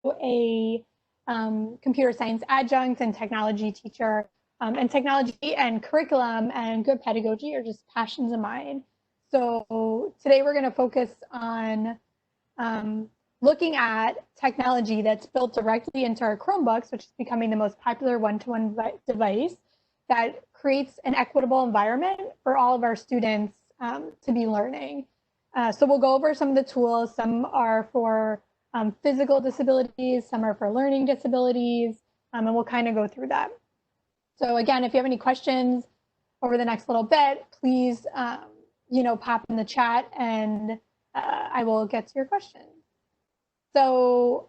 a computer science adjunct and technology teacher, and technology and curriculum and good pedagogy are just passions of mine. So today we're going to focus on looking at technology that's built directly into our Chromebooks, which is becoming the most popular one-to-one device that creates an equitable environment for all of our students to be learning. So we'll go over some of the tools. Some are for physical disabilities, some are for learning disabilities, and we'll kind of go through that. So again, if you have any questions over the next little bit, please, pop in the chat and I will get to your questions. So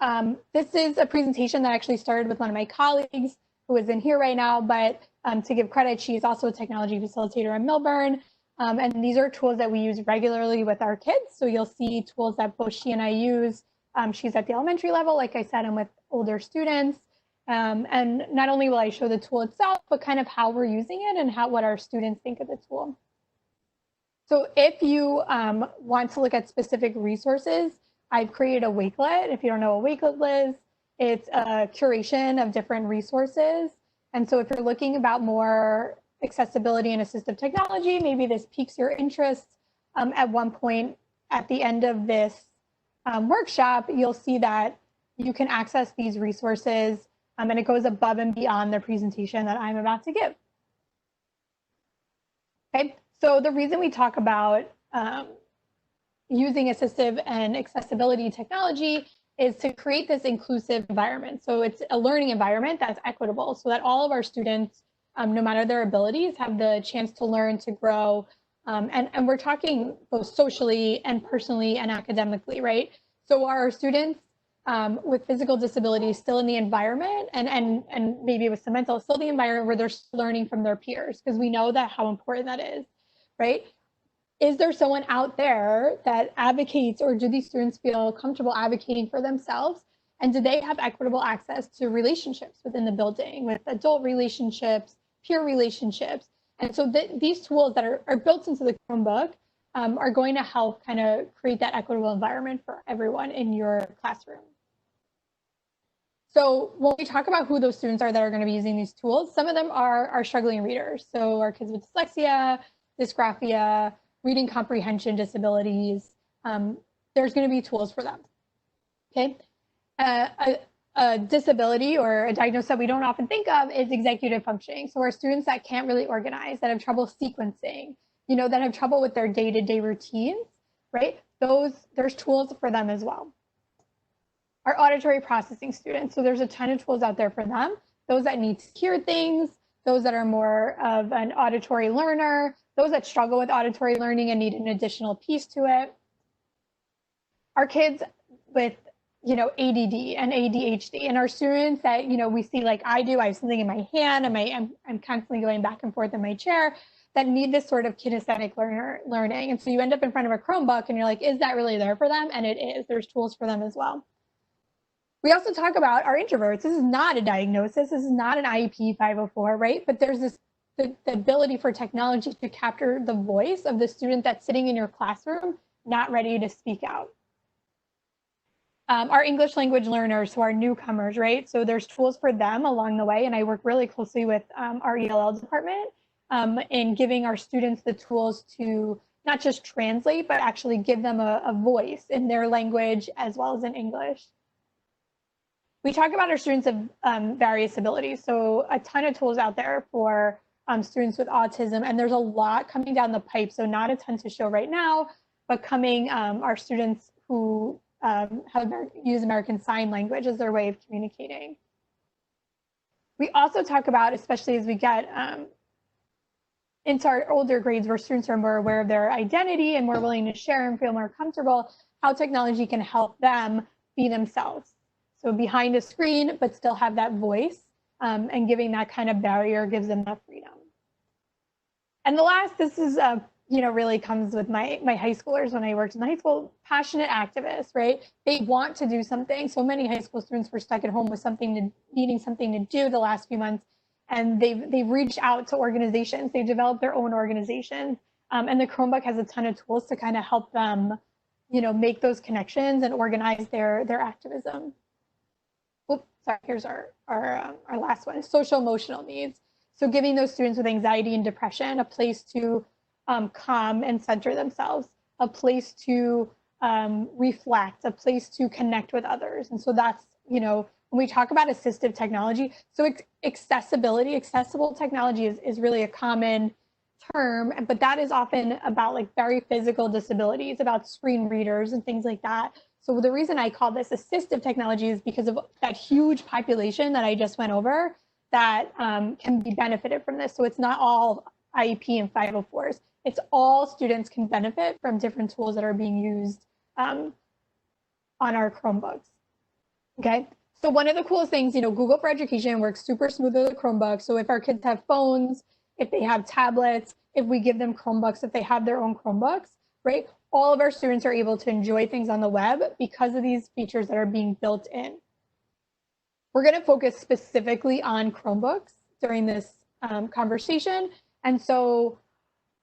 this is a presentation that actually started with one of my colleagues who is in here right now, but to give credit, she's also a technology facilitator in Melbourne. And these are tools that we use regularly with our kids. So you'll see tools that both she and I use. She's at the elementary level, like I said, and with older students. And not only will I show the tool itself, but kind of how we're using it and what our students think of the tool. So if you want to look at specific resources, I've created a Wakelet. If you don't know what Wakelet is, it's a curation of different resources. And so if you're looking about more accessibility and assistive technology, maybe this piques your interest. At one point at the end of this workshop, you'll see that you can access these resources and it goes above and beyond the presentation that I'm about to give. Okay, so the reason we talk about using assistive and accessibility technology is to create this inclusive environment. So it's a learning environment that's equitable so that all of our students, no matter their abilities, have the chance to learn, to grow. And we're talking both socially and personally and academically, right? So are our students with physical disabilities still in the environment and maybe with some mental, still the environment where they're learning from their peers? Because we know that how important that is, right? Is there someone out there that advocates, or do these students feel comfortable advocating for themselves? And do they have equitable access to relationships within the building, with adult relationships, peer relationships? And so these tools that are built into the Chromebook are going to help kind of create that equitable environment for everyone in your classroom. So when we talk about who those students are that are going to be using these tools, some of them are struggling readers. So our kids with dyslexia, dysgraphia, reading comprehension disabilities, there's going to be tools for them. Okay. A disability or a diagnosis that we don't often think of is executive functioning. So our students that can't really organize, that have trouble sequencing, that have trouble with their day-to-day routines, right? There's tools for them as well. Our auditory processing students, so there's a ton of tools out there for them. Those that need to hear things, those that are more of an auditory learner, those that struggle with auditory learning and need an additional piece to it. Our kids with ADD and ADHD, and our students that we see, like I do, I have something in my hand and I'm constantly going back and forth in my chair, that need this sort of kinesthetic learning. And so you end up in front of a Chromebook and you're like, is that really there for them? And it is. There's tools for them as well. We also talk about our introverts. This is not a diagnosis. This is not an IEP 504, right? But there's the ability for technology to capture the voice of the student that's sitting in your classroom, not ready to speak out. Our English language learners who are newcomers, right? So there's tools for them along the way. And I work really closely with our ELL department in giving our students the tools to not just translate, but actually give them a voice in their language as well as in English. We talk about our students of various abilities. So a ton of tools out there for students with autism, and there's a lot coming down the pipe. So not a ton to show right now, but coming our students who use American Sign Language as their way of communicating. We also talk about, especially as we get into our older grades where students are more aware of their identity and more willing to share and feel more comfortable, how technology can help them be themselves. So behind a screen, but still have that voice, and giving that kind of barrier gives them that freedom. And the last, this is, really comes with my high schoolers when I worked in the high school, passionate activists, right? They want to do something. So many high school students were stuck at home with needing something to do the last few months. And they've reached out to organizations. They've developed their own organizations. And the Chromebook has a ton of tools to kind of help them, make those connections and organize their activism. oops, sorry, here's our last one, social emotional needs. So giving those students with anxiety and depression a place to calm and center themselves, a place to reflect, a place to connect with others. And so that's, when we talk about assistive technology, so accessible technology is really a common term, but that is often about like very physical disabilities, about screen readers and things like that. So the reason I call this assistive technology is because of that huge population that I just went over that can be benefited from this. So it's not all IEP and 504s. It's all students can benefit from different tools that are being used on our Chromebooks. Okay, so one of the coolest things, Google for Education works super smooth with the Chromebook. So if our kids have phones, if they have tablets, if we give them Chromebooks, if they have their own Chromebooks, right? All of our students are able to enjoy things on the web because of these features that are being built in. We're going to focus specifically on Chromebooks during this conversation. And so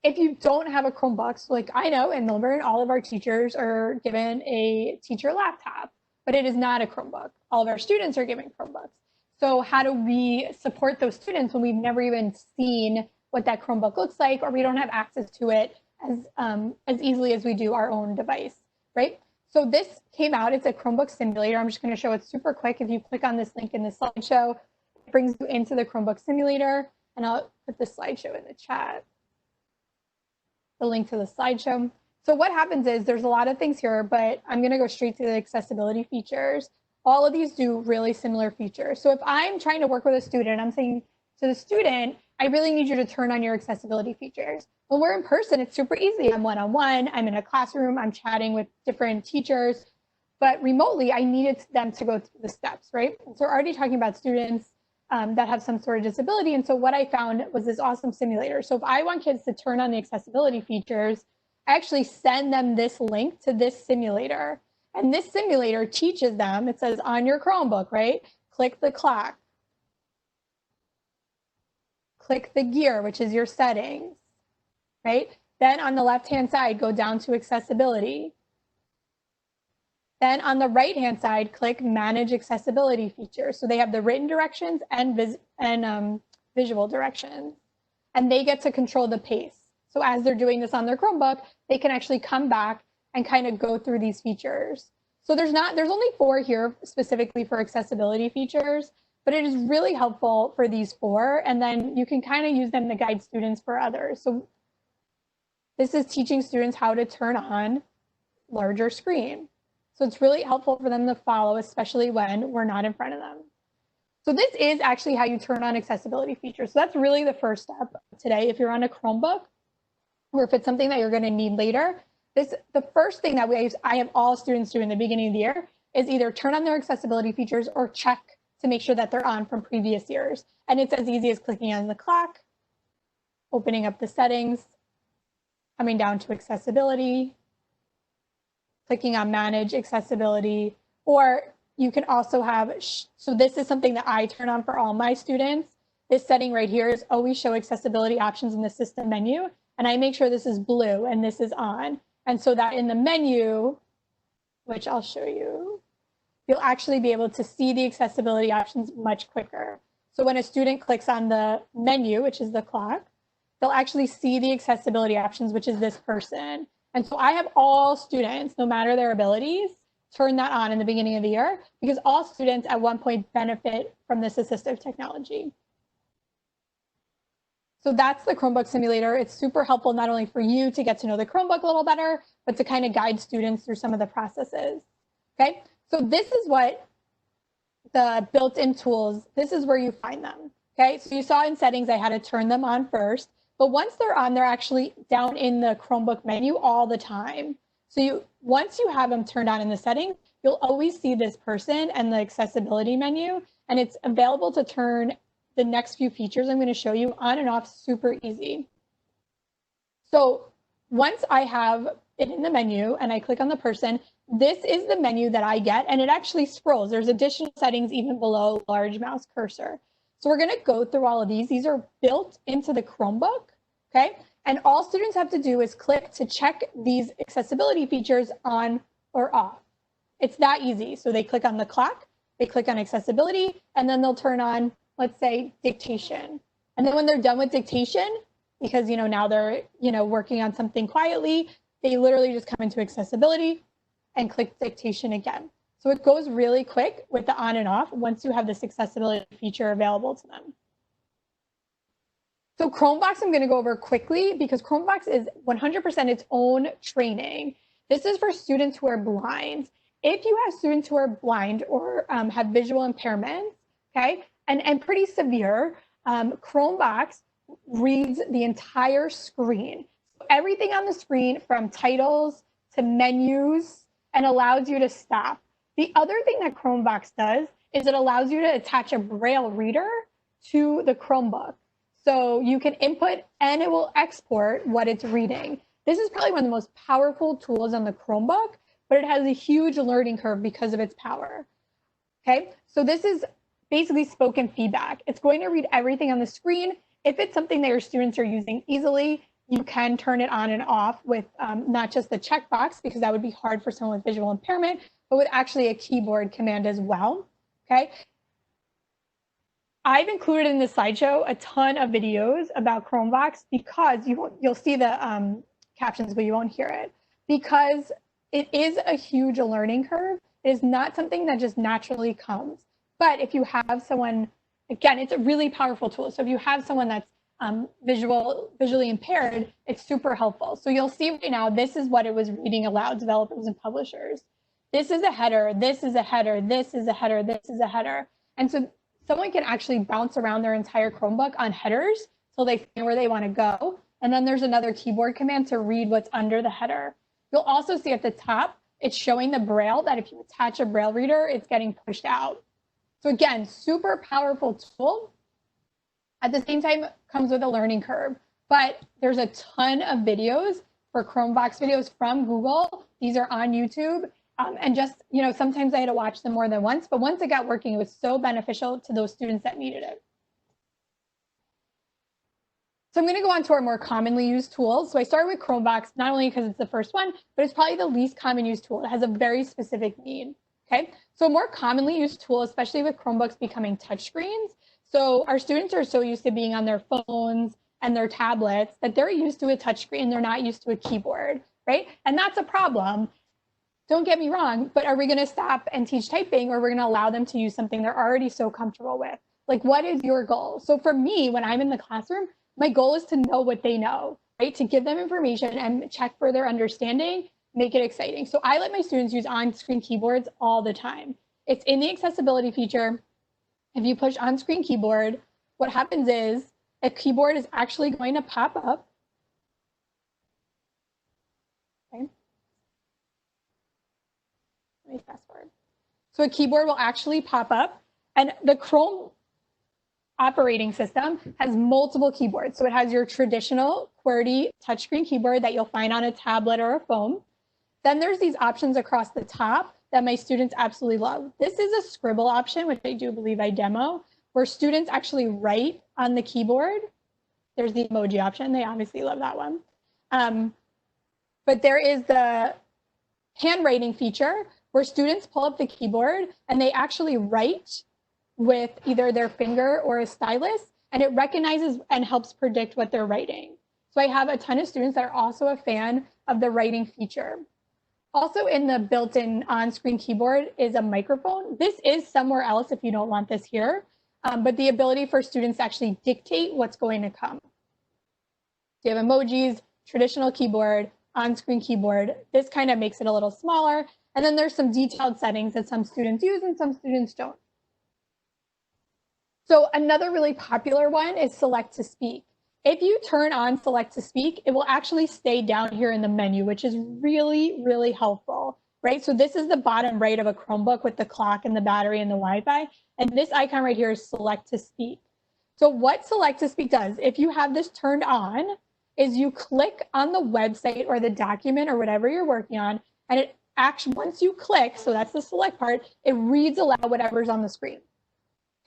if you don't have a Chromebook, so like I know in Milburn, all of our teachers are given a teacher laptop, but it is not a Chromebook. All of our students are given Chromebooks. So how do we support those students when we've never even seen what that Chromebook looks like, or we don't have access to it as easily as we do our own device, right? So this came out, it's a Chromebook simulator. I'm just going to show it super quick. If you click on this link in the slideshow, it brings you into the Chromebook simulator, and I'll put the slideshow in the chat, the link to the slideshow. So what happens is there's a lot of things here, but I'm going to go straight to the accessibility features. All of these do really similar features. So if I'm trying to work with a student, I'm saying to the student, I really need you to turn on your accessibility features. When we're in person, it's super easy. I'm one-on-one, I'm in a classroom, I'm chatting with different teachers, but remotely, I needed them to go through the steps, right? So we're already talking about students that have some sort of disability. And so what I found was this awesome simulator. So if I want kids to turn on the accessibility features, I actually send them this link to this simulator. And this simulator teaches them, it says on your Chromebook, right? Click the clock. Click the gear, which is your settings, right? Then on the left-hand side, go down to accessibility. Then on the right-hand side, click manage accessibility features. So they have the written directions and visual directions, and they get to control the pace. So as they're doing this on their Chromebook, they can actually come back and kind of go through these features. So there's only 4 here specifically for accessibility features, but it is really helpful for these 4. And then you can kind of use them to guide students for others. So this is teaching students how to turn on larger screen. So it's really helpful for them to follow, especially when we're not in front of them. So this is actually how you turn on accessibility features. So that's really the first step today. If you're on a Chromebook, or if it's something that you're going to need later, the first thing that I have all students do in the beginning of the year is either turn on their accessibility features or check to make sure that they're on from previous years. And it's as easy as clicking on the clock, opening up the settings, coming down to accessibility, clicking on manage accessibility, or you can also have, so this is something that I turn on for all my students. This setting right here is always show accessibility options in the system menu. And I make sure this is blue and this is on. And so that in the menu, which I'll show you, you'll actually be able to see the accessibility options much quicker. So when a student clicks on the menu, which is the clock, they'll actually see the accessibility options, which is this person. And so I have all students, no matter their abilities, turn that on in the beginning of the year, because all students at one point benefit from this assistive technology. So that's the Chromebook simulator. It's super helpful not only for you to get to know the Chromebook a little better, but to kind of guide students through some of the processes. Okay, so this is what the built-in tools, this is where you find them. Okay, so you saw in settings I had to turn them on first, but once they're on, they're actually down in the Chromebook menu all the time. So once you have them turned on in the settings, you'll always see this person and the accessibility menu, and it's available to turn the next few features I'm going to show you on and off super easy. So once I have it in the menu and I click on the person, this is the menu that I get, and it actually scrolls. There's additional settings even below large mouse cursor. So we're going to go through all of these. These are built into the Chromebook, okay? And all students have to do is click to check these accessibility features on or off. It's that easy. So they click on the clock, they click on accessibility, and then they'll turn on, let's say, dictation. And then when they're done with dictation, because, now they're, working on something quietly, they literally just come into accessibility and click dictation again. So it goes really quick with the on and off once you have this accessibility feature available to them. So Chromebox I'm going to go over quickly because Chromebox is 100% its own training. This is for students who are blind. If you have students who are blind or have visual impairments, okay, and pretty severe, Chromebox reads the entire screen. Everything on the screen from titles to menus and allows you to stop. The other thing that Chromebox does is it allows you to attach a Braille reader to the Chromebook. So you can input and it will export what it's reading. This is probably one of the most powerful tools on the Chromebook, but it has a huge learning curve because of its power. Okay, so this is basically spoken feedback. It's going to read everything on the screen. If it's something that your students are using easily, you can turn it on and off with not just the checkbox, because that would be hard for someone with visual impairment, but with actually a keyboard command as well. Okay. I've included in this slideshow a ton of videos about Chromebox because you'll see the captions, but you won't hear it, because it is a huge learning curve. It is not something that just naturally comes. But if you have someone, again, it's a really powerful tool. So if you have someone that's visually impaired, it's super helpful. So you'll see right now, this is what it was reading aloud, developers and publishers. This is a header, this is a header, this is a header, this is a header. And so someone can actually bounce around their entire Chromebook on headers so they find where they want to go. And then there's another keyboard command to read what's under the header. You'll also see at the top, it's showing the Braille, that if you attach a Braille reader, it's getting pushed out. So again, super powerful tool. At the same time, comes with a learning curve, but there's a ton of videos for Chromebox videos from Google. These are on YouTube. And just, sometimes I had to watch them more than once, but once it got working, it was so beneficial to those students that needed it. So I'm going to go on to our more commonly used tools. So I started with Chromebox, not only because it's the first one, but it's probably the least common used tool. It has a very specific need. Okay, so a more commonly used tool, especially with Chromebooks becoming touchscreens. So our students are so used to being on their phones and their tablets that they're used to a touchscreen. They're not used to a keyboard, right? And that's a problem. Don't get me wrong, but are we going to stop and teach typing, or we're going to allow them to use something they're already so comfortable with? Like, what is your goal? So for me, when I'm in the classroom, my goal is to know what they know, right? To give them information and check for their understanding, make it exciting. So I let my students use on-screen keyboards all the time. It's in the accessibility feature. If you push on-screen keyboard, what happens is a keyboard is actually going to pop up. Okay. Let me fast forward. So a keyboard will actually pop up, and the Chrome operating system has multiple keyboards. So it has your traditional QWERTY touchscreen keyboard that you'll find on a tablet or a phone. Then there's these options across the top that my students absolutely love. This is a scribble option, which I do believe I demo, where students actually write on the keyboard. There's the emoji option. They obviously love that one. But there is the handwriting feature where students pull up the keyboard and they actually write with either their finger or a stylus, and it recognizes and helps predict what they're writing. So I have a ton of students that are also a fan of the writing feature. Also in the built-in on-screen keyboard is a microphone. This is somewhere else if you don't want this here, but the ability for students to actually dictate what's going to come. So you have emojis, traditional keyboard, on-screen keyboard. This kind of makes it a little smaller. And then there's some detailed settings that some students use and some students don't. So another really popular one is select to speak. If you turn on select to speak, it will actually stay down here in the menu, which is really, really helpful, right? So this is the bottom right of a Chromebook with the clock and the battery and the Wi-Fi. And this icon right here is select to speak. So what select to speak does, if you have this turned on, is you click on the website or the document or whatever you're working on, and it actually, once you click, so that's the select part, it reads aloud whatever's on the screen.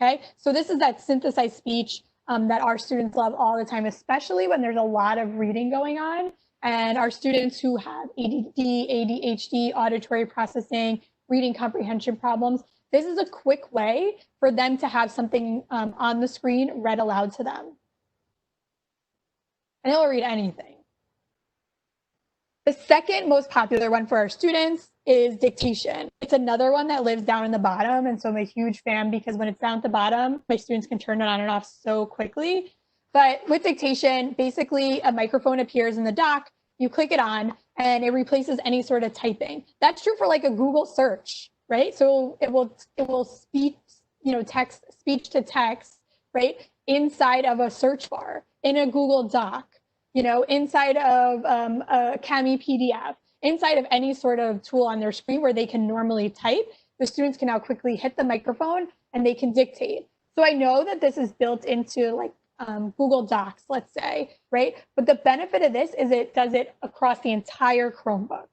Okay, so this is that synthesized speech that our students love all the time, especially when there's a lot of reading going on. And our students who have ADD, ADHD, auditory processing, reading comprehension problems, This is a quick way for them to have something on the screen read aloud to them. And they'll read anything. The second most popular one for our students is dictation. It's another one that lives down in the bottom. And so I'm a huge fan because when it's down at the bottom, my students can turn it on and off so quickly. But with dictation, basically a microphone appears in the dock, you click it on, and it replaces any sort of typing. That's true for like a Google search, right? So it will speak, text, speech to text, right? Inside of a search bar, in a Google Doc, inside of a Kami PDF, inside of any sort of tool on their screen where they can normally type, the students can now quickly hit the microphone and they can dictate. So I know that this is built into like Google Docs, let's say, right? But the benefit of this is it does it across the entire Chromebook,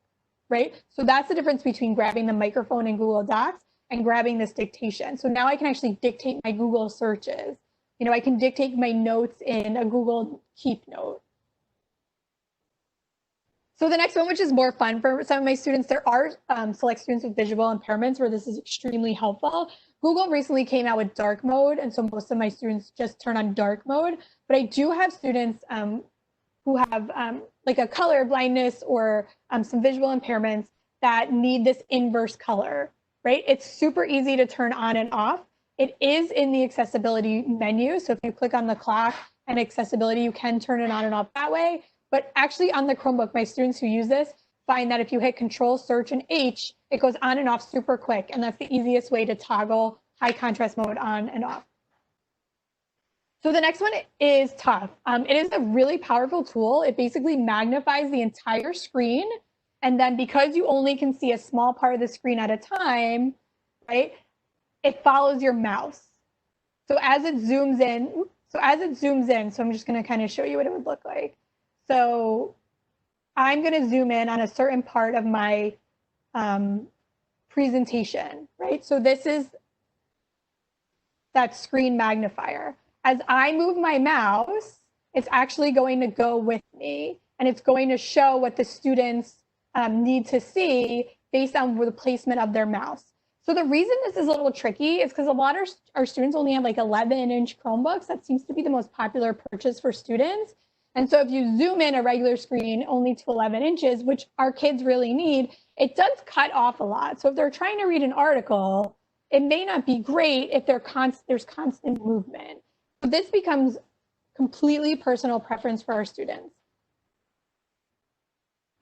right? So that's the difference between grabbing the microphone in Google Docs and grabbing this dictation. So now I can actually dictate my Google searches. I can dictate my notes in a Google Keep note. So the next one, which is more fun for some of my students, there are select students with visual impairments where this is extremely helpful. Google recently came out with dark mode, and so most of my students just turn on dark mode. But I do have students who have like a color blindness or some visual impairments that need this inverse color, right? It's super easy to turn on and off. It is in the accessibility menu. So if you click on the clock and accessibility, you can turn it on and off that way. But actually on the Chromebook, my students who use this find that if you hit Control, Search, and H, it goes on and off super quick. And that's the easiest way to toggle high contrast mode on and off. So the next one is tough. It is a really powerful tool. It basically magnifies the entire screen. And then because you only can see a small part of the screen at a time, right, it follows your mouse. So as it zooms in, so I'm just going to kind of show you what it would look like. So I'm going to zoom in on a certain part of my presentation, right? So this is that screen magnifier. As I move my mouse, it's actually going to go with me, and it's going to show what the students need to see based on the placement of their mouse. So the reason this is a little tricky is because a lot of our students only have like 11-inch Chromebooks. That seems to be the most popular purchase for students. And so if you zoom in a regular screen only to 11 inches, which our kids really need, it does cut off a lot. So if they're trying to read an article, it may not be great if there's constant movement. So this becomes completely personal preference for our students.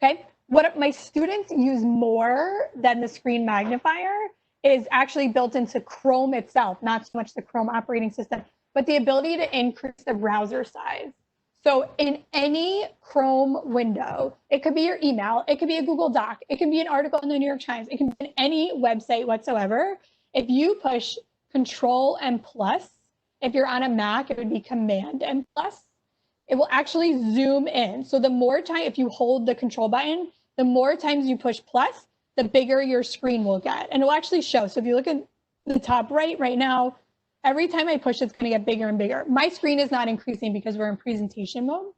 Okay, what my students use more than the screen magnifier is actually built into Chrome itself, not so much the Chrome operating system, but the ability to increase the browser size. So in any Chrome window, it could be your email, it could be a Google Doc, it can be an article in the New York Times, it can be in any website whatsoever. If you push Control and plus, if you're on a Mac, it would be Command and plus, it will actually zoom in. So the more time, if you hold the control button, the more times you push plus, the bigger your screen will get. And it will actually show. So if you look at the top right now, every time I push, it's going to get bigger and bigger. My screen is not increasing because we're in presentation mode,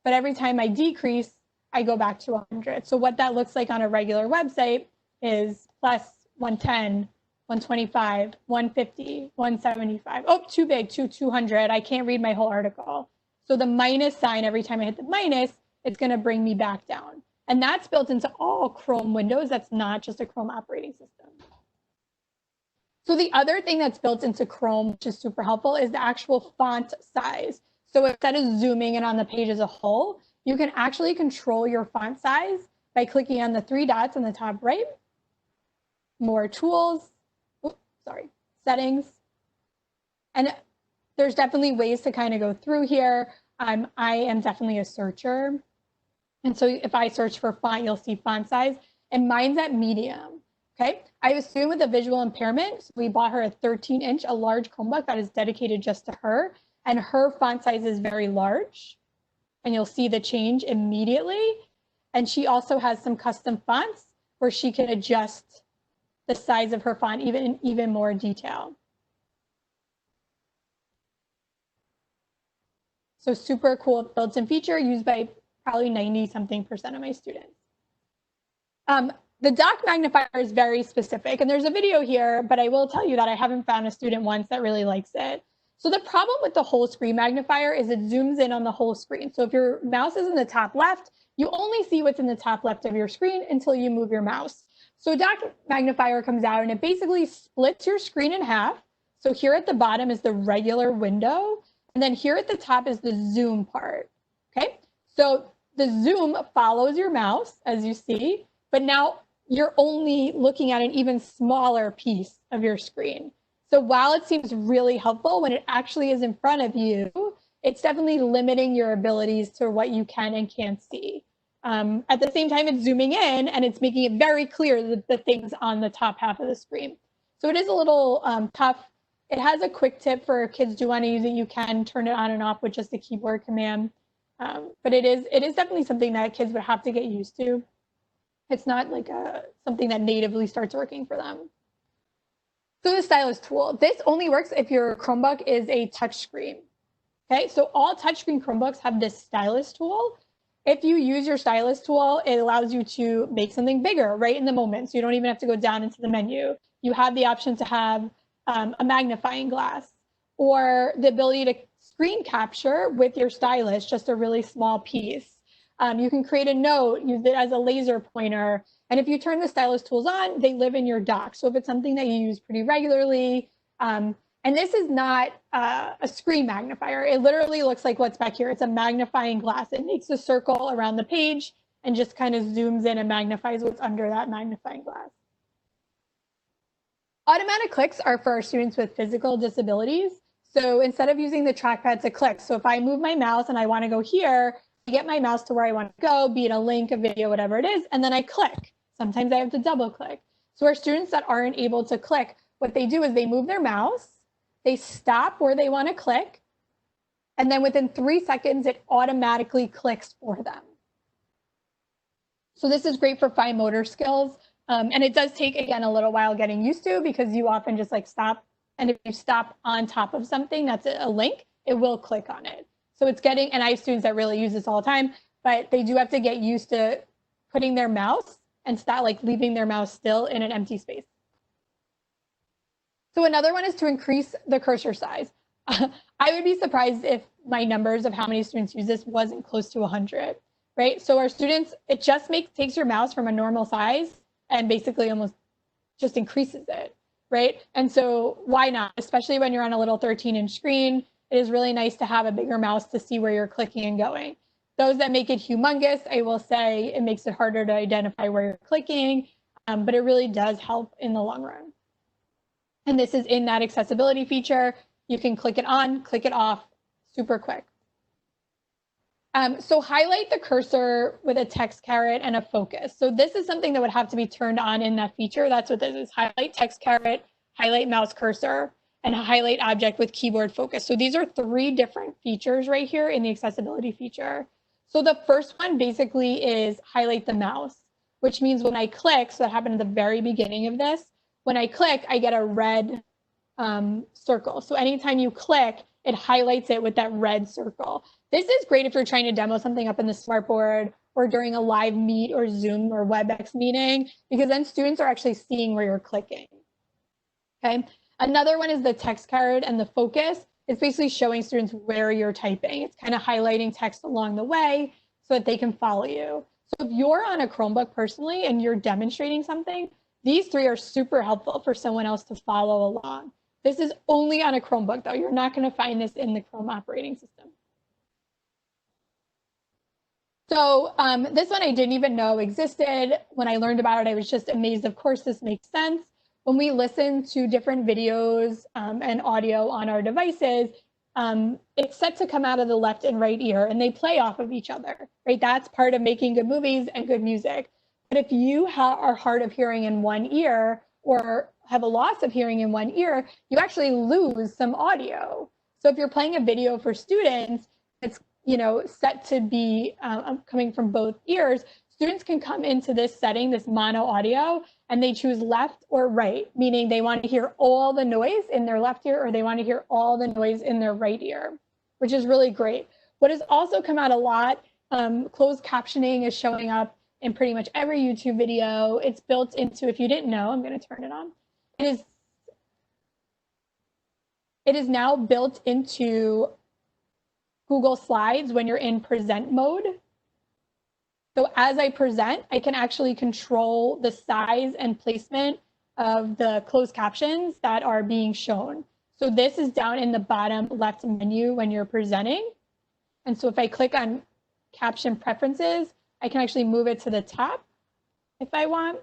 but every time I decrease, I go back to 100. So what that looks like on a regular website is plus 110, 125, 150, 175. Oh, too big, 200. I can't read my whole article. So the minus sign, every time I hit the minus, it's going to bring me back down. And that's built into all Chrome windows. That's not just a Chrome operating system. So the other thing that's built into Chrome, which is super helpful, is the actual font size. So instead of zooming in on the page as a whole, you can actually control your font size by clicking on the three dots on the top right, more tools, settings. And there's definitely ways to kind of go through here. I am definitely a searcher. And so if I search for font, you'll see font size, and mine's at medium. Okay, I assume with a visual impairment, so we bought her a 13-inch, a large Chromebook that is dedicated just to her, and her font size is very large, and you'll see the change immediately. And she also has some custom fonts where she can adjust the size of her font in even more detail. So super cool built-in feature used by probably 90-something% of my students. the dock magnifier is very specific, and there's a video here, but I will tell you that I haven't found a student once that really likes it. So the problem with the whole screen magnifier is it zooms in on the whole screen. So if your mouse is in the top left, you only see what's in the top left of your screen until you move your mouse. So dock magnifier comes out and it basically splits your screen in half. So here at the bottom is the regular window, and then here at the top is the zoom part, okay? So the zoom follows your mouse, as you see, but now you're only looking at an even smaller piece of your screen. So while it seems really helpful when it actually is in front of you, it's definitely limiting your abilities to what you can and can't see. At the same time, it's zooming in and it's making it very clear that the things on the top half of the screen. So it is a little tough. It has a quick tip for kids who want to use it. You can turn it on and off with just a keyboard command. But it is definitely something that kids would have to get used to. It's not like something that natively starts working for them. So the stylus tool, this only works if your Chromebook is a touch screen. Okay, so all touchscreen Chromebooks have this stylus tool. If you use your stylus tool, it allows you to make something bigger right in the moment. So you don't even have to go down into the menu. You have the option to have a magnifying glass or the ability to screen capture with your stylus, just a really small piece. You can create a note, use it as a laser pointer. And if you turn the stylus tools on, they live in your dock. So if it's something that you use pretty regularly, and this is not a screen magnifier. It literally looks like what's back here. It's a magnifying glass. It makes a circle around the page and just kind of zooms in and magnifies what's under that magnifying glass. Automatic clicks are for our students with physical disabilities. So instead of using the trackpad to click, so if I move my mouse and I want to go here, I get my mouse to where I want to go, be it a link, a video, whatever it is, and then I click. Sometimes I have to double click. So our students that aren't able to click, what they do is they move their mouse, they stop where they want to click, and then within 3 seconds, it automatically clicks for them. So this is great for fine motor skills. And it does take, again, a little while getting used to because you often just like stop. And if you stop on top of something that's a link, it will click on it. So it's getting, and I have students that really use this all the time, but they do have to get used to putting their mouse and stop like leaving their mouse still in an empty space. So another one is to increase the cursor size. I would be surprised if my numbers of how many students use this wasn't close to 100, right? So our students, it just takes your mouse from a normal size and basically almost just increases it, right? And so why not? Especially when you're on a little 13-inch screen, it is really nice to have a bigger mouse to see where you're clicking and going. Those that make it humongous, I will say it makes it harder to identify where you're clicking, but it really does help in the long run. And this is in that accessibility feature. You can click it on, click it off, super quick. So highlight the cursor with a text caret and a focus. So this is something that would have to be turned on in that feature. That's what this is, highlight text caret, highlight mouse cursor, and highlight object with keyboard focus. So these are 3 different features right here in the accessibility feature. So the first one basically is highlight the mouse, which means when I click, so that happened at the very beginning of this, when I click, I get a red circle. So anytime you click, it highlights it with that red circle. This is great if you're trying to demo something up in the smartboard or during a live meet or Zoom or WebEx meeting, because then students are actually seeing where you're clicking. Okay. Another one is the text caret and the focus. It's basically showing students where you're typing. It's kind of highlighting text along the way so that they can follow you. So if you're on a Chromebook personally and you're demonstrating something, these 3 are super helpful for someone else to follow along. This is only on a Chromebook though. You're not going to find this in the Chrome operating system. So this one I didn't even know existed. When I learned about it, I was just amazed. Of course, this makes sense. When we listen to different videos and audio on our devices, it's set to come out of the left and right ear, and they play off of each other, right? That's part of making good movies and good music. But if you are hard of hearing in one ear or have a loss of hearing in one ear, you actually lose some audio. So if you're playing a video for students, it's set to be coming from both ears, students can come into this setting, this mono audio, and they choose left or right, meaning they want to hear all the noise in their left ear or they want to hear all the noise in their right ear, which is really great. What has also come out a lot, closed captioning is showing up. in pretty much every YouTube video. It's built into, if you didn't know, I'm going to turn it on. It is now built into Google Slides when you're in present mode. So as I present, I can actually control the size and placement of the closed captions that are being shown. So this is down in the bottom left menu when you're presenting. And so if I click on caption preferences, I can actually move it to the top if I want.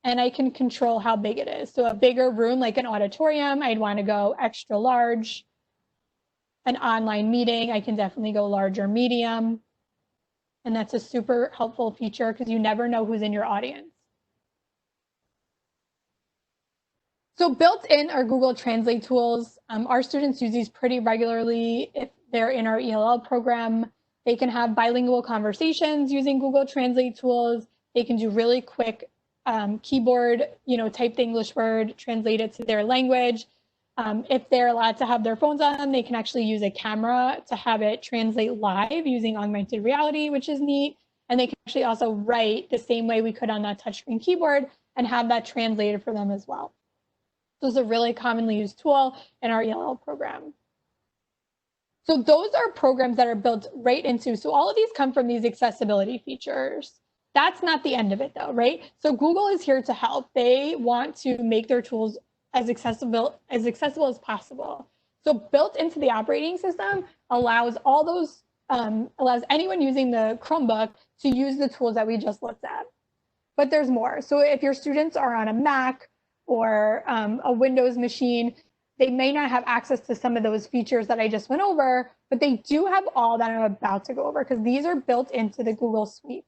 And I can control how big it is. So a bigger room like an auditorium, I'd want to go extra large. An online meeting, I can definitely go large or medium. And that's a super helpful feature because you never know who's in your audience. So built in are Google Translate tools. Our students use these pretty regularly. If they're in our ELL program, they can have bilingual conversations using Google Translate tools. They can do really quick keyboard, type the English word, translate it to their language. If they're allowed to have their phones on them, they can actually use a camera to have it translate live using augmented reality, which is neat. And they can actually also write the same way we could on that touchscreen keyboard and have that translated for them as well. So it's a really commonly used tool in our ELL program. So those are programs that are built right into, so all of these come from these accessibility features. That's not the end of it though, right? So Google is here to help. They want to make their tools as accessible as possible. So built into the operating system allows all those, allows anyone using the Chromebook to use the tools that we just looked at. But there's more. So if your students are on a Mac or a Windows machine, they may not have access to some of those features that I just went over, but they do have all that I'm about to go over because these are built into the Google Suite.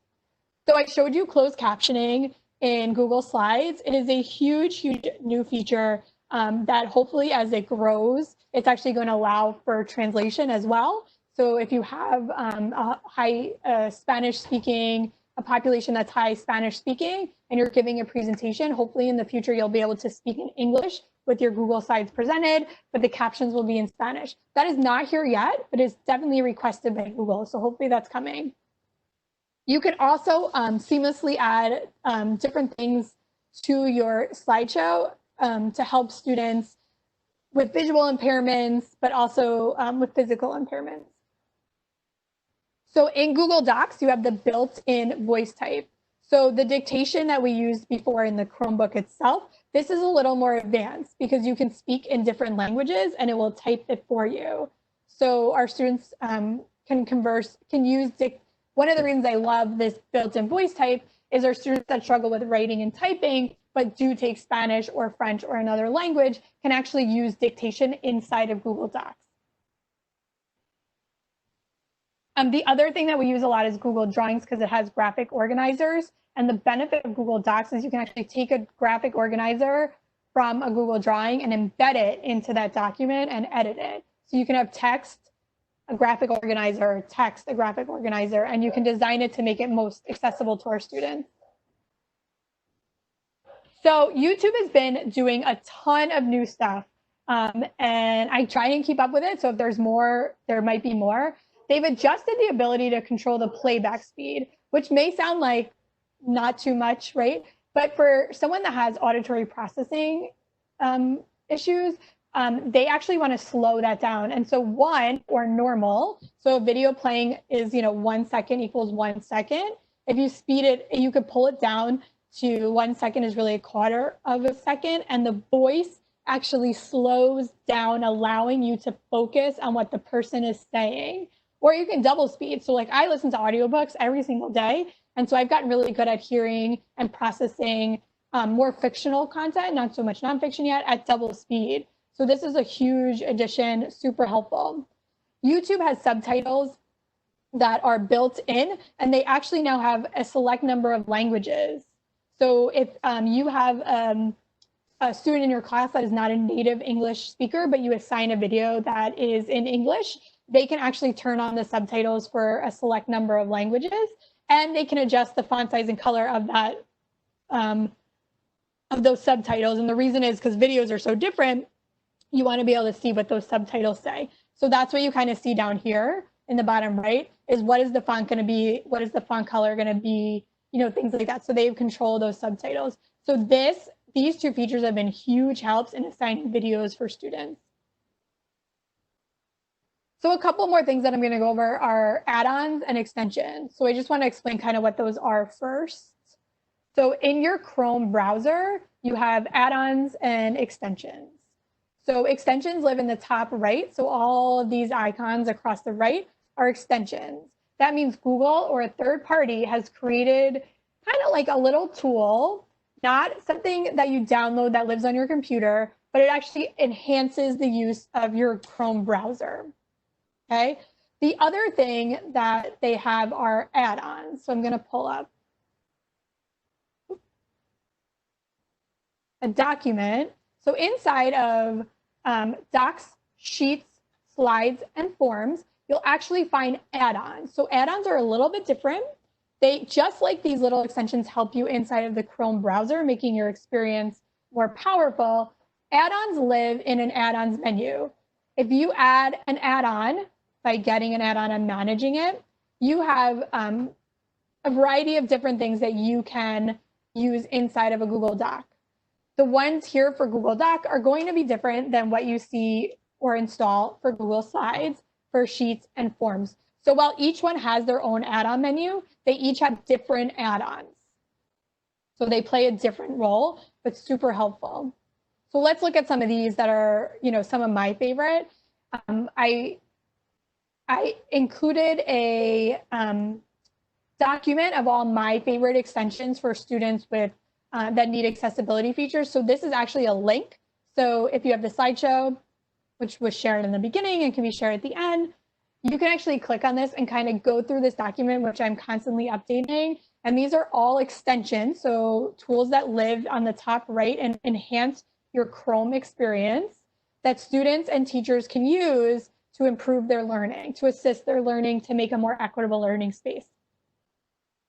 So I showed you closed captioning in Google Slides. It is a huge, huge new feature that hopefully as it grows, it's actually going to allow for translation as well. So if you have a high Spanish speaking, a population that's high Spanish speaking, and you're giving a presentation, hopefully in the future, you'll be able to speak in English with your Google Slides presented, but the captions will be in Spanish. That is not here yet, but it's definitely requested by Google. So hopefully that's coming. You can also seamlessly add different things to your slideshow to help students with visual impairments, but also with physical impairments. So in Google Docs, you have the built-in voice type. So the dictation that we used before in the Chromebook itself, this is a little more advanced because you can speak in different languages and it will type it for you. So our students can use one of the reasons I love this built-in voice type is our students that struggle with writing and typing, but do take Spanish or French or another language can actually use dictation inside of Google Docs. The other thing that we use a lot is Google Drawings because it has graphic organizers. And the benefit of Google Docs is you can actually take a graphic organizer from a Google Drawing and embed it into that document and edit it. So you can have text, a graphic organizer, text, a graphic organizer, and you can design it to make it most accessible to our students. So YouTube has been doing a ton of new stuff, and I try and keep up with it. So if there's more, there might be more. They've adjusted the ability to control the playback speed, which may sound like not too much, right? But for someone that has auditory processing issues, they actually want to slow that down. And so one, or normal, so a video playing is, 1 second equals 1 second. If you speed it, you could pull it down to 1 second is really a quarter of a second. And the voice actually slows down, allowing you to focus on what the person is saying. Or you can double speed. So like I listen to audiobooks every single day. And so I've gotten really good at hearing and processing more fictional content, not so much nonfiction yet, at double speed. So this is a huge addition, super helpful. YouTube has subtitles that are built in, and they actually now have a select number of languages. So if you have a student in your class that is not a native English speaker, but you assign a video that is in English, they can actually turn on the subtitles for a select number of languages, and they can adjust the font size and color of that of those subtitles. And the reason is because videos are so different, you want to be able to see what those subtitles say. So that's what you kind of see down here in the bottom right. is what is the font going to be, what is the font color going to be, you know, things like that. So they have control of those subtitles. So these two features have been huge helps in assigning videos for students. So a couple more things that I'm going to go over are add-ons and extensions. So I just want to explain kind of what those are first. So in your Chrome browser, you have add-ons and extensions. So extensions live in the top right. So all of these icons across the right are extensions. That means Google or a third party has created kind of like a little tool, not something that you download that lives on your computer, but it actually enhances the use of your Chrome browser. Okay. The other thing that they have are add-ons. So I'm going to pull up a document. So inside of docs, sheets, slides, and forms, you'll actually find add-ons. So add-ons are a little bit different. They, just like these little extensions, help you inside of the Chrome browser, making your experience more powerful. Add-ons live in an add-ons menu. If you add an add-on by getting an add-on and managing it, you have a variety of different things that you can use inside of a Google Doc. The ones here for Google Doc are going to be different than what you see or install for Google Slides, for Sheets, and Forms. So while each one has their own add-on menu, they each have different add-ons. So they play a different role, but super helpful. So let's look at some of these that are, you know, some of my favorite. I included a document of all my favorite extensions for students with that need accessibility features. So this is actually a link. So if you have the slideshow, which was shared in the beginning and can be shared at the end, you can actually click on this and kind of go through this document, which I'm constantly updating. And these are all extensions, so tools that live on the top right and enhance your Chrome experience that students and teachers can use to improve their learning, to assist their learning, to make a more equitable learning space.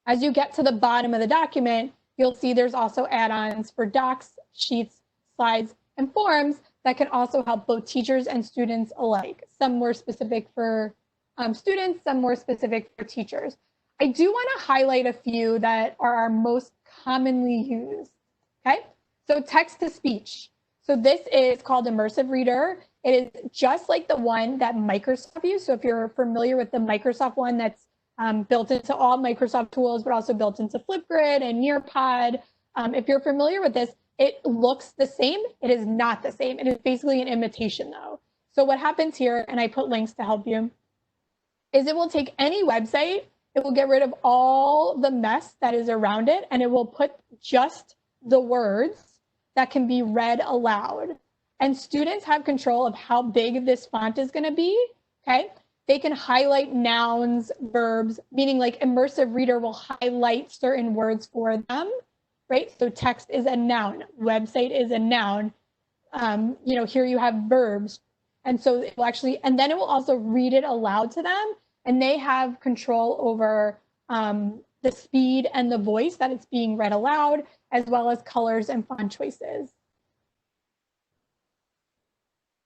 As you get to the bottom of the document, you'll see there's also add-ons for docs, sheets, slides, and forms that can also help both teachers and students alike. Some more specific for students, some more specific for teachers. I do want to highlight a few that are our most commonly used. Okay, so text-to-speech. So this is called Immersive Reader. It is just like the one that Microsoft uses. So if you're familiar with the Microsoft one that's built into all Microsoft tools, but also built into Flipgrid and Nearpod, if you're familiar with this, it looks the same. It is not the same. It is basically an imitation though. So what happens here, and I put links to help you, is it will take any website, it will get rid of all the mess that is around it, and it will put just the words that can be read aloud. And students have control of how big this font is going to be, okay? They can highlight nouns, verbs, meaning like Immersive Reader will highlight certain words for them, right? So text is a noun, website is a noun. You know, here you have verbs. And so it will actually, and then it will also read it aloud to them, and they have control over the speed and the voice that it's being read aloud, as well as colors and font choices.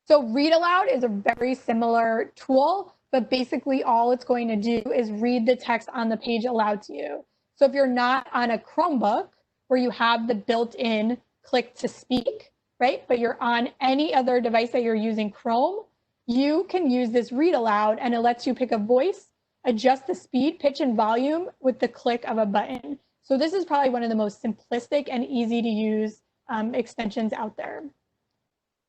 So read aloud is a very similar tool, but basically all it's going to do is read the text on the page aloud to you. So if you're not on a Chromebook where you have the built-in click to speak, right? But you're on any other device that you're using Chrome, you can use this read aloud, and it lets you pick a voice, adjust the speed, pitch, and volume with the click of a button. So this is probably one of the most simplistic and easy to use extensions out there.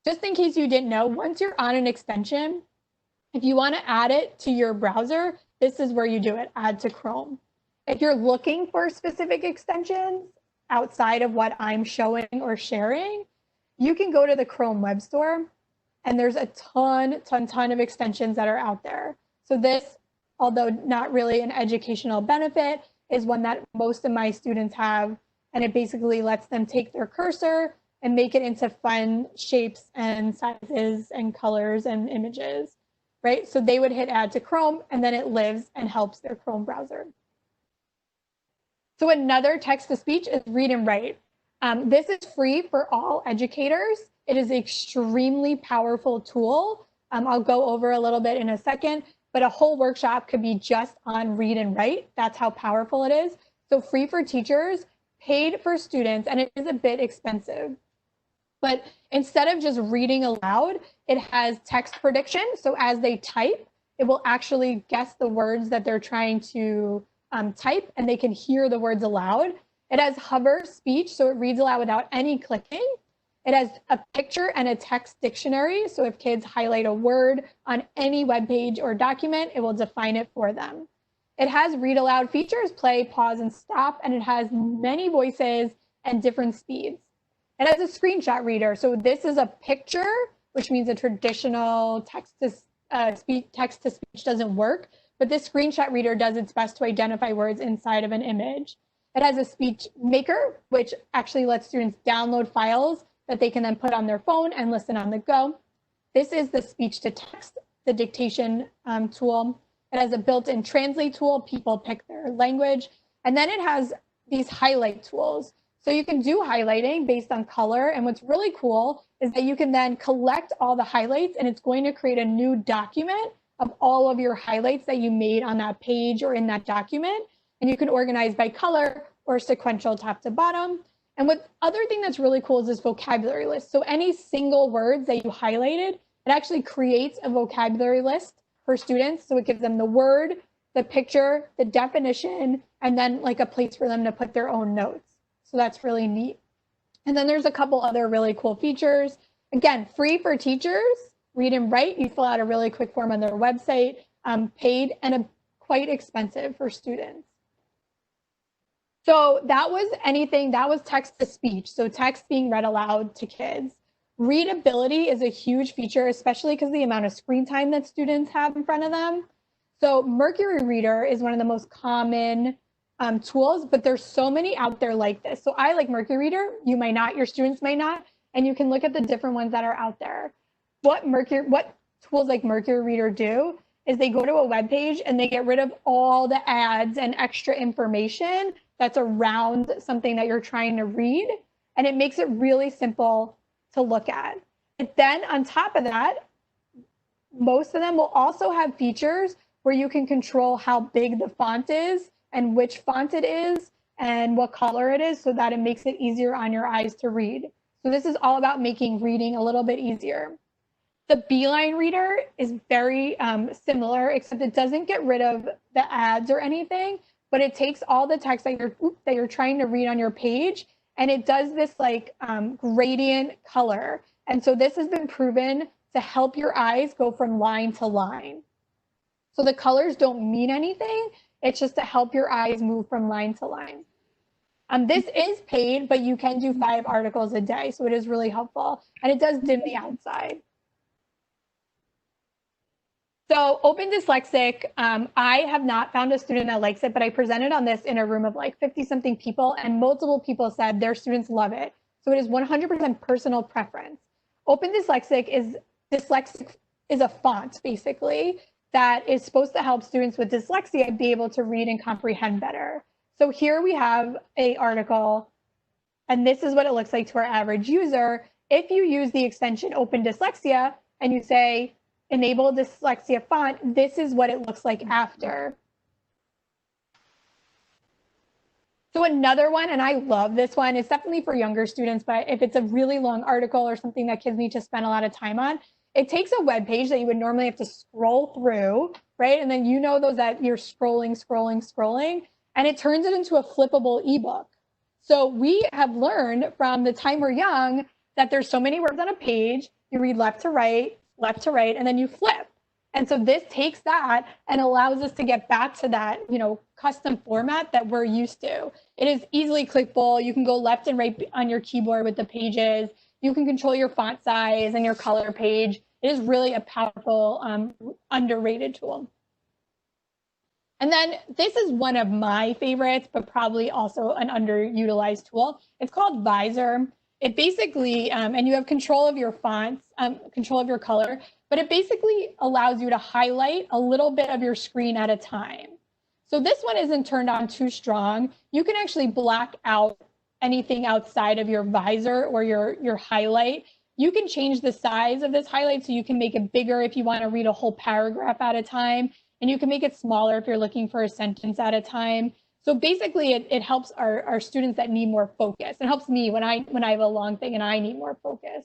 Just in case you didn't know, once you're on an extension, if you want to add it to your browser, this is where you do it, add to Chrome. If you're looking for specific extensions outside of what I'm showing or sharing, you can go to the Chrome Web Store, and there's a ton of extensions that are out there. So this, although not really an educational benefit, is one that most of my students have, and it basically lets them take their cursor and make it into fun shapes and sizes and colors and images, right? So they would hit add to Chrome, and then it lives and helps their Chrome browser. So another text-to-speech is read and write. This is free for all educators. It is an extremely powerful tool. I'll go over a little bit in a second. but a whole workshop could be just on read and write. That's how powerful it is. So free for teachers, paid for students, and it is a bit expensive. But instead of just reading aloud, it has text prediction. So as they type, it will actually guess the words that they're trying to type, and they can hear the words aloud. It has hover speech, so it reads aloud without any clicking. It has a picture and a text dictionary. So if kids highlight a word on any web page or document, it will define it for them. It has read aloud features, play, pause, and stop, and it has many voices and different speeds. It has a screenshot reader. So this is a picture, which means a traditional text-to-speech doesn't work, but this screenshot reader does its best to identify words inside of an image. It has a speech maker, which actually lets students download files that they can then put on their phone and listen on the go. This is the speech to text, the dictation tool. It has a built-in translate tool. People pick their language. And then it has these highlight tools. So you can do highlighting based on color. And what's really cool is that you can then collect all the highlights, and it's going to create a new document of all of your highlights that you made on that page or in that document. And you can organize by color or sequential top to bottom. And what other thing that's really cool is this vocabulary list. So any single words that you highlighted, it actually creates a vocabulary list for students. So it gives them the word, the picture, the definition, and then like a place for them to put their own notes. So that's really neat. And then there's a couple other really cool features. Again, free for teachers, read and write. You fill out a really quick form on their website, paid, and quite expensive for students. So that was text to speech. So text being read aloud to kids. Readability is a huge feature, especially because of the amount of screen time that students have in front of them. So Mercury Reader is one of the most common tools, but there's so many out there like this. So I like Mercury Reader. You might not, your students might not, and you can look at the different ones that are out there. What tools like Mercury Reader do is they go to a web page and they get rid of all the ads and extra information that's around something that you're trying to read, and it makes it really simple to look at. And then on top of that, most of them will also have features where you can control how big the font is and which font it is and what color it is, so that it makes it easier on your eyes to read. So this is all about making reading a little bit easier. The Beeline Reader is very similar, except it doesn't get rid of the ads or anything, but it takes all the text that you're trying to read on your page, and it does this like gradient color. And so this has been proven to help your eyes go from line to line. So the colors don't mean anything. It's just to help your eyes move from line to line. This is paid, but you can do 5 articles a day. So it is really helpful. And it does dim the outside. So Open Dyslexic, I have not found a student that likes it, but I presented on this in a room of like 50-something people, and multiple people said their students love it. So it is 100% personal preference. Open Dyslexic is a font, basically, that is supposed to help students with dyslexia be able to read and comprehend better. So here we have an article, and this is what it looks like to our average user. If you use the extension Open Dyslexia and you say, enable dyslexia font, this is what it looks like after. So another one, and I love this one, it's definitely for younger students, but if it's a really long article or something that kids need to spend a lot of time on, it takes a web page that you would normally have to scroll through, right? And then you know those that you're scrolling, and it turns it into a flippable ebook. So we have learned from the time we're young that there's so many words on a page, you read left to right, and then you flip. And so this takes that and allows us to get back to that, custom format that we're used to. It is easily clickable. You can go left and right on your keyboard with the pages. You can control your font size and your color page. It is really a powerful, underrated tool. And then this is one of my favorites, but probably also an underutilized tool. It's called Visor. It basically, and you have control of your fonts, control of your color, but it basically allows you to highlight a little bit of your screen at a time. So this one isn't turned on too strong. You can actually black out anything outside of your visor or your highlight. you can change the size of this highlight so you can make it bigger if you want to read a whole paragraph at a time, and you can make it smaller if you're looking for a sentence at a time. So basically, it helps our students that need more focus. It helps me when I have a long thing and I need more focus.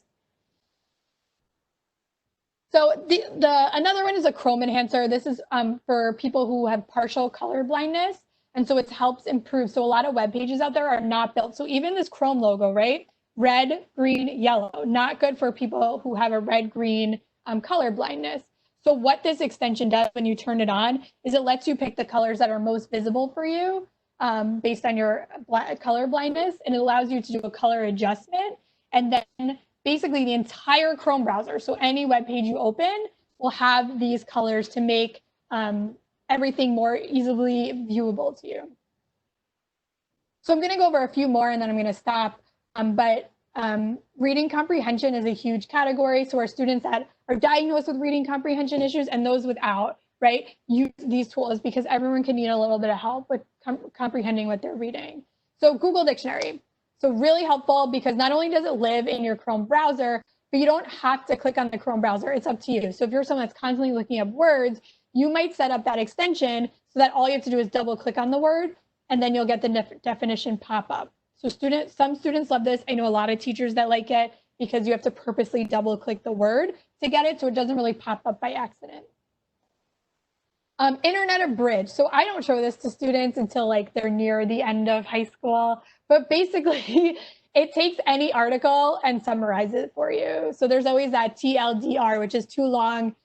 So another one is a Chrome enhancer. This is for people who have partial color blindness. And so it helps improve. So a lot of web pages out there are not built. So even this Chrome logo, right? Red, green, yellow, not good for people who have a red, green color blindness. So what this extension does when you turn it on is it lets you pick the colors that are most visible for you based on your color blindness. And it allows you to do a color adjustment. And then basically the entire Chrome browser, so any web page you open will have these colors to make everything more easily viewable to you. So I'm going to go over a few more and then I'm going to stop. But reading comprehension is a huge category. So our students that are diagnosed with reading comprehension issues and those without, right, use these tools because everyone can need a little bit of help with comprehending what they're reading. So Google Dictionary. So really helpful because not only does it live in your Chrome browser, but you don't have to click on the Chrome browser. It's up to you. So if you're someone that's constantly looking up words, you might set up that extension so that all you have to do is double click on the word and then you'll get the definition pop up. So some students love this. I know a lot of teachers that like it because you have to purposely double click the word to get it so it doesn't really pop up by accident. Internet Abridged. So I don't show this to students until like they're near the end of high school, but basically it takes any article and summarizes it for you. So there's always that TLDR, which is too long,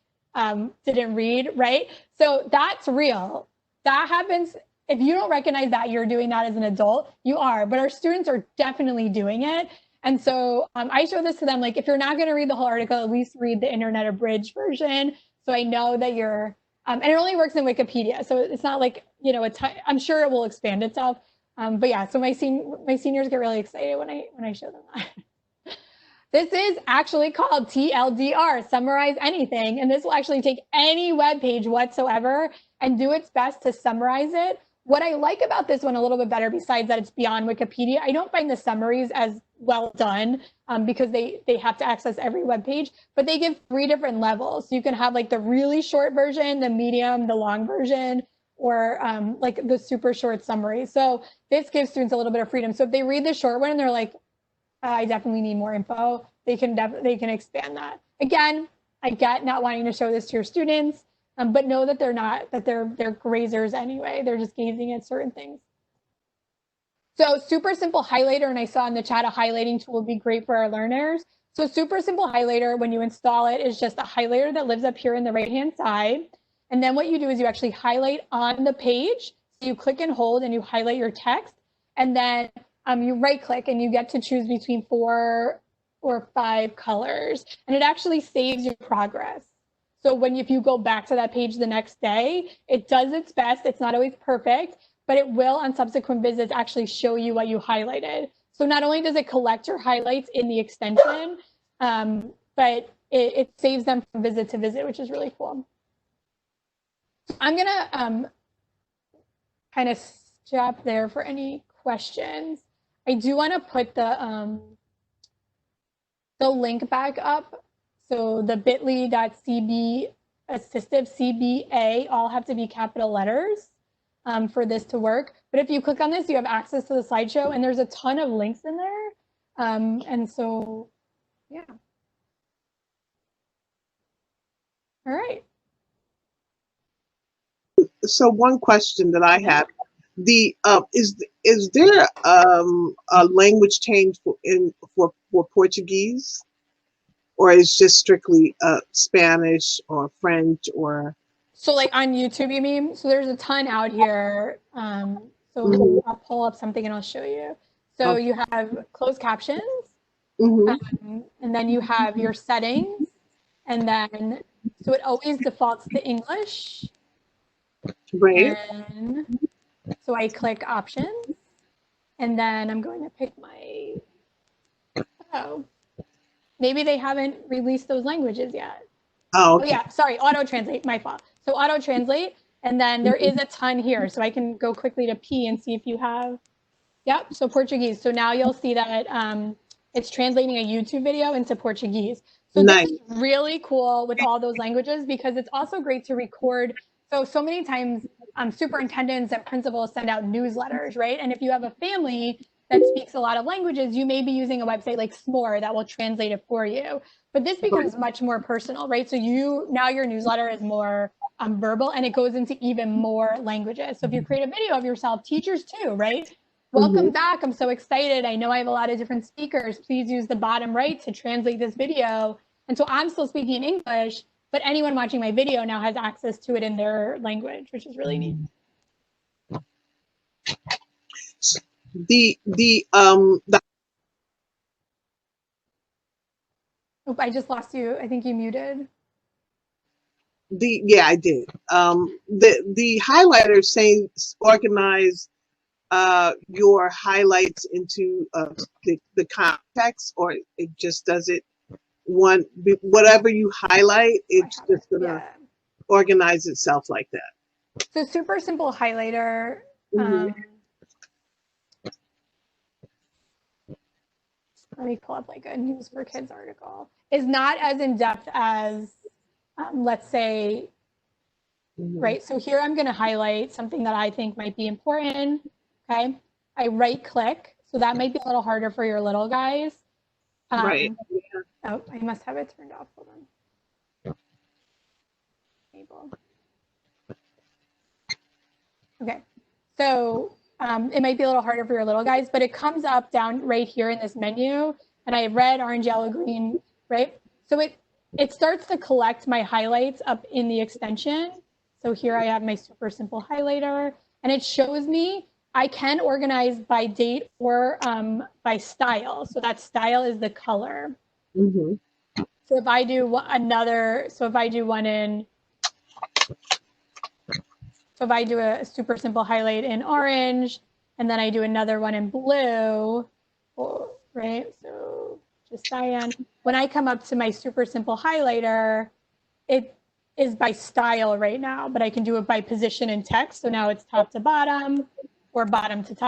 didn't read, right? So that's real. That happens. If you don't recognize that you're doing that as an adult, you are, but our students are definitely doing it. And so I show this to them, like if you're not going to read the whole article, at least read the Internet Abridged version. So I know that you're, and it only works in Wikipedia. So it's not like, you know, I'm sure it will expand itself. But yeah, so my seniors get really excited when I show them that. This is actually called TLDR, Summarize Anything. And this will actually take any web page whatsoever and do its best to summarize it. What I like about this one a little bit better, besides that it's beyond Wikipedia, I don't find the summaries as well done because they have to access every web page, but they give 3 different levels. So you can have like the really short version, the medium, the long version, or like the super short summary. So this gives students a little bit of freedom. So if they read the short one and they're like, I definitely need more info, they can expand that. Again, I get not wanting to show this to your students, but know that they're grazers anyway. They're just gazing at certain things. So super simple highlighter, and I saw in the chat a highlighting tool would be great for our learners. So super simple highlighter, when you install it, is just a highlighter that lives up here in the right-hand side. And then what you do is you actually highlight on the page. So you click and hold and you highlight your text. And then you right-click and you get to choose between 4 or 5 colors. And it actually saves your progress. So if you go back to that page the next day, it does its best. It's not always perfect, but it will on subsequent visits actually show you what you highlighted. So not only does it collect your highlights in the extension, but it saves them from visit to visit, which is really cool. I'm gonna kind of stop there for any questions. I do want to put the link back up. So the bit.ly.cb assistive CBA all have to be capital letters for this to work. But if you click on this, you have access to the slideshow, and there's a ton of links in there. And so, yeah. All right. So one question that I have, is there a language change for Portuguese, or is just strictly Spanish or French or? So like on YouTube, you mean? So there's a ton out here. So I'll pull up something and I'll show you. So you have closed captions, and then you have your settings, and then so it always defaults to English. Right. And so I click options, and then I'm going to pick my, maybe they haven't released those languages yet. Oh, okay. Oh yeah, sorry, auto translate, my fault. So auto translate, and then there is a ton here. So I can go quickly to P and see if you have, yep, so Portuguese. So now you'll see that it's translating a YouTube video into Portuguese. So Nice. this is really cool with all those languages because it's also great to record. So many times superintendents and principals send out newsletters, right? And if you have a family that speaks a lot of languages, you may be using a website like Smore that will translate it for you. But this becomes much more personal, right? So now your newsletter is more verbal and it goes into even more languages. So if you create a video of yourself, teachers too, right? Welcome back. I'm so excited. I know I have a lot of different speakers. Please use the bottom right to translate this video. And so I'm still speaking English, but anyone watching my video now has access to it in their language, which is really neat. Oh, I just lost you. I think you muted. Yeah, I did. The highlighter saying organize your highlights into the context, or it just does it whatever you highlight, it's just gonna organize itself like that. So super simple highlighter. Let me pull up like a News for Kids article. Is not as in depth as let's say, right? So here I'm going to highlight something that I think might be important. Okay, I right click, so that might be a little harder for your little guys. Right. Oh, I must have it turned off. Hold on. Enable. Okay, so it might be a little harder for your little guys, but it comes up down right here in this menu, and I have red, orange, yellow, green, right? So it starts to collect my highlights up in the extension. So here I have my super simple highlighter, and it shows me I can organize by date or by style. So that style is the color. So if I do one in, so if I do a super simple highlight in orange, and then I do another one in blue, right? So just cyan. When I come up to my super simple highlighter, it is by style right now, but I can do it by position and text. So now it's top to bottom or bottom to top.